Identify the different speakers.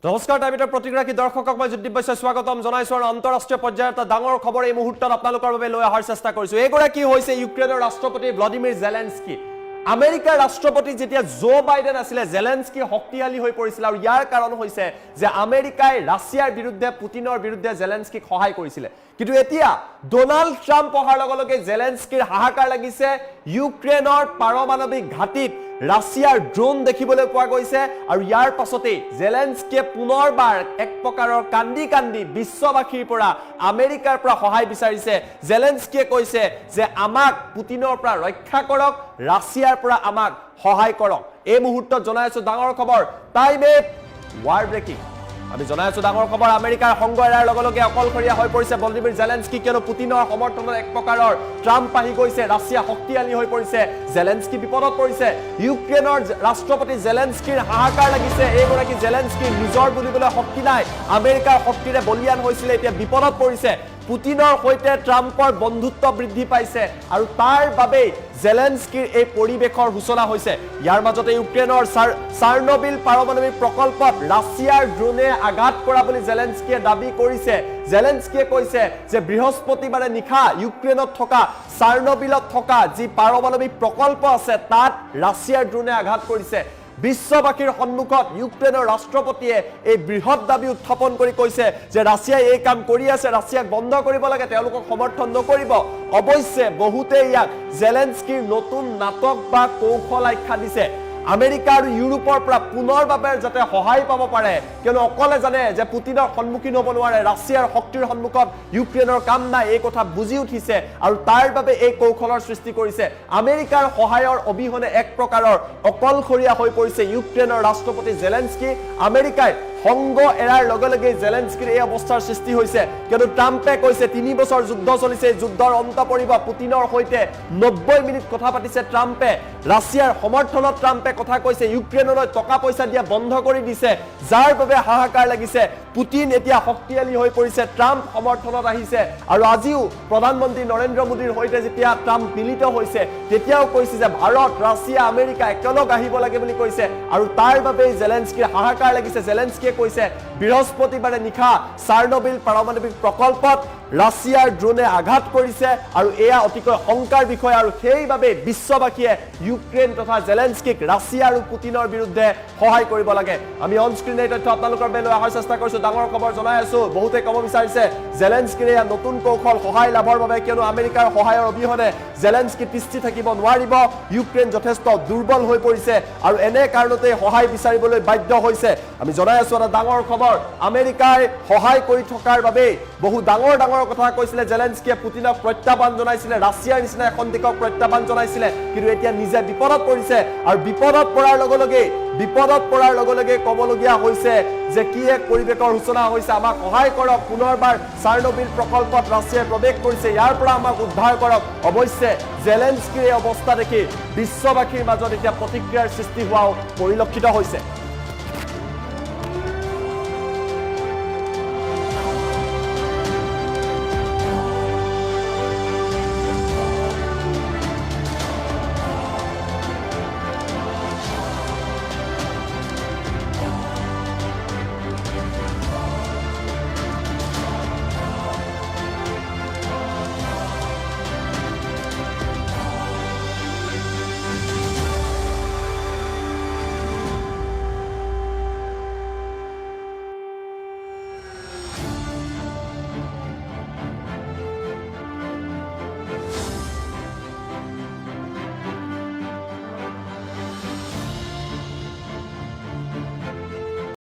Speaker 1: নমস্কাৰ টাইমিটাৰ প্ৰতিক্ৰিয়া দৰ্শকক মই জ্যোতিপ বৈশ্যই স্বাগতম জনাইছো আৰু আন্তঃৰাষ্ট্ৰীয় পৰ্যায়ৰ এটা ডাঙৰ খবৰ এই মুহূৰ্তত আপোনালোকৰ বাবে লৈ অহাৰ চেষ্টা কৰিছো। এইগৰাকী হৈছে ইউক্ৰেইনৰ ৰাষ্ট্ৰপতি ভ্লাদিমিৰ জেলেনস্কি। আমেৰিকাৰ ৰাষ্ট্ৰপতি যেতিয়া জো বাইডেন আছিলে জেলেনস্কি শক্তিশালী হৈ পৰিছিল আৰু ইয়াৰ কাৰণ হৈছে যে আমেৰিকাই ৰাছিয়াৰ বিৰুদ্ধে পুতিনৰ বিৰুদ্ধে জেলেনস্কিক সহায় কৰিছিল। কিন্তু এতিয়া ডোনাল্ড ট্ৰাম্প অহাৰ লগে লগে জেলেনস্কিৰ হাহাকাৰ লাগিছে। ইউক্ৰেইনৰ পাৰমাণৱিক ঘাটিত ৰাছিয়াৰ ড্ৰোন দেখিবলৈ পোৱা গৈছে আৰু ইয়াৰ পাছতে জেলেনস্কিয়ে পুনৰবাৰ এক প্ৰকাৰৰ কান্দি কান্দি বিশ্ববাসীৰ পৰা আমেৰিকাৰ পৰা সহায় বিচাৰিছে। জেলেনস্কিয়ে কৈছে যে আমাক পুতিনৰ পৰা ৰক্ষা কৰক, ৰাছিয়াৰ পৰা আমাক সহায় কৰক। এই মুহূৰ্তত জনাই আছো ডাঙৰ খবৰ, টাইম এট ৱাৰ ব্ৰেকিং। আমি জনাই আছো ডাঙৰ খবৰ, আমেৰিকাৰ সংগ এৰাৰ লগে লগে অকলশৰীয়া হৈ পৰিছে ভ্লাদিমিৰ জেলেনস্কি, কিয়নো পুতিনৰ সমৰ্থনত এক প্ৰকাৰৰ ট্ৰাম্প আহি গৈছে, ৰাছিয়া শক্তিশালী হৈ পৰিছে, জেলেনস্কি বিপদত পৰিছে। ইউক্ৰেইনৰ ৰাষ্ট্ৰপতি জেলেনস্কিৰ হাহাকাৰ লাগিছে। এইগৰাকী জেলেনস্কি নিজৰ বুলিবলৈ শক্তি নাই, আমেৰিকাৰ শক্তিৰে বলিয়ান হৈছিলে, এতিয়া বিপদত পৰিছে। পুতিনৰ সৈতে ট্ৰাম্পৰ বন্ধুত্ব বৃদ্ধি পাইছে আৰু তাৰ বাবেই জেলেনস্কিৰ এই পৰিৱেশৰ সূচনা হৈছে। ইয়াৰ মাজতে ইউক্ৰেইনৰ চাৰ্নবিল পাৰমাণৱিক প্ৰকল্পত ৰাছিয়াৰ ড্ৰোনে আঘাত কৰা বুলি জেলেনস্কিয়ে দাবী কৰিছে। জেলেনস্কিয়ে কৈছে যে বৃহস্পতিবাৰে নিশা ইউক্ৰেইনত থকা চাৰ্নবিলত থকা যি পাৰমাণৱিক প্ৰকল্প আছে তাত ৰাছিয়াৰ ড্ৰোনে আঘাত কৰিছে। বিশ্ববাসীৰ সন্মুখত ইউক্ৰেইনৰ ৰাষ্ট্ৰপতিয়ে এই বৃহৎ দাবী উত্থাপন কৰি কৈছে যে ৰাছিয়াই এই কাম কৰি আছে, ৰাছিয়াক বন্ধ কৰিব লাগে, তেওঁলোকক সমৰ্থন নকৰিব। অৱশ্যে বহুতে ইয়াক জেলেনস্কিৰ নতুন নাটক বা কৌশল আখ্যা দিছে। আমেৰিকা আৰু ইউৰোপৰ পৰা পুনৰবাবে যাতে সহায় পাব পাৰে, কিয়নো অকলে জানে যে পুতিনৰ সন্মুখীন হ'ব নোৱাৰে, ৰাছিয়াৰ শক্তিৰ সন্মুখত ইউক্ৰেইনৰ কাম নাই, এই কথা বুজি উঠিছে আৰু তাৰ বাবে এই কৌশলৰ সৃষ্টি কৰিছে। আমেৰিকাৰ সহায়ৰ অবিহনে এক প্ৰকাৰৰ অকলশৰীয়া হৈ পৰিছে ইউক্ৰেইনৰ ৰাষ্ট্ৰপতি জেলেনস্কি। আমেৰিকাই সংগ এৰাৰ লগে লগে জেলেনস্কিৰ এই অৱস্থাৰ সৃষ্টি হৈছে, কিয়নো ট্ৰাম্পে কৈছে 3 বছৰ যুদ্ধ চলিছে, যুদ্ধৰ অন্ত পৰিব। পুতিনৰ সৈতে 90 মিনিট কথা পাতিছে ট্ৰাম্পে, ৰাছিয়াৰ সমৰ্থনত ট্ৰাম্পে কথা কৈছে, ইউক্ৰেইনলৈ টকা পইচা দিয়া বন্ধ কৰি দিছে, যাৰ বাবে হাহাকাৰ লাগিছে। পুতিন এতিয়া শক্তিশালী হৈ পৰিছে, ট্ৰাম্প সমৰ্থনত আহিছে আৰু আজিও প্ৰধানমন্ত্ৰী নৰেন্দ্ৰ মোদীৰ সৈতে যেতিয়া ট্ৰাম্প মিলিত হৈছে তেতিয়াও কৈছে যে ভাৰত, ৰাছিয়া, আমেৰিকা একেলগ আহিব লাগে বুলি কৈছে আৰু তাৰ বাবেই জেলেনস্কিৰ হাহাকাৰ লাগিছে। জেলেনস্কিয়ে কৈছে বৃহস্পতিবাৰে নিশা চাৰ্নবিল পাৰমাণৱিক প্ৰকল্পত ৰাছিয়াৰ ড্ৰোনে আঘাত কৰিছে আৰু এয়া অতিকৈ শংকাৰ বিষয় আৰু সেইবাবে বিশ্ববাসীয়ে ইউক্ৰেইন তথা জেলেনস্কিক ৰাছিয়া আৰু পুতিনৰ বিৰুদ্ধে সহায় কৰিব লাগে। আমি অনস্ক্ৰীন এই তথ্য আপোনালোকৰ বাবে লৈ অহাৰ চেষ্টা কৰিছো। ডাঙৰ খবৰ জনাই আছো, বহুতে ক'ব বিচাৰিছে জেলেনস্কিৰ এয়া নতুন কৌশল সহায় লাভৰ বাবে, কিয়নো আমেৰিকাৰ সহায়ৰ অবিহনে জেলেনস্কি তিষ্ঠি থাকিব নোৱাৰিব। ইউক্ৰেইন যথেষ্ট দুৰ্বল হৈ পৰিছে আৰু এনে কাৰণতে সহায় বিচাৰিবলৈ বাধ্য হৈছে। আমি জনাই আছো এটা ডাঙৰ খবৰ, আমেৰিকাই সহায় কৰি থকাৰ বাবে বহু ডাঙৰ ডাঙৰ কথা কৈছিলে জেলেনস্কিয়ে, পুতিনক প্ৰত্যাহ্বান জনাইছিলে, ৰাছিয়াৰ নিচিনা এখন দেশক প্ৰত্যাহ্বান জনাইছিলে, কিন্তু এতিয়া নিজে বিপদত পৰিছে আৰু বিপদত পৰাৰ লগে লগে ক'বলগীয়া হৈছে যে কি এক পৰিৱেশৰ সূচনা হৈছে। আমাক সহায় কৰক, পুনৰবাৰ চাৰ্নবিল প্ৰকল্পত ৰাছিয়াই প্ৰৱেশ কৰিছে, ইয়াৰ পৰা আমাক উদ্ধাৰ কৰক। অৱশ্যে জেলেনস্কিৰ এই অৱস্থা দেখি বিশ্ববাসীৰ মাজত এতিয়া প্ৰতিক্ৰিয়াৰ সৃষ্টি হোৱাও পৰিলক্ষিত হৈছে।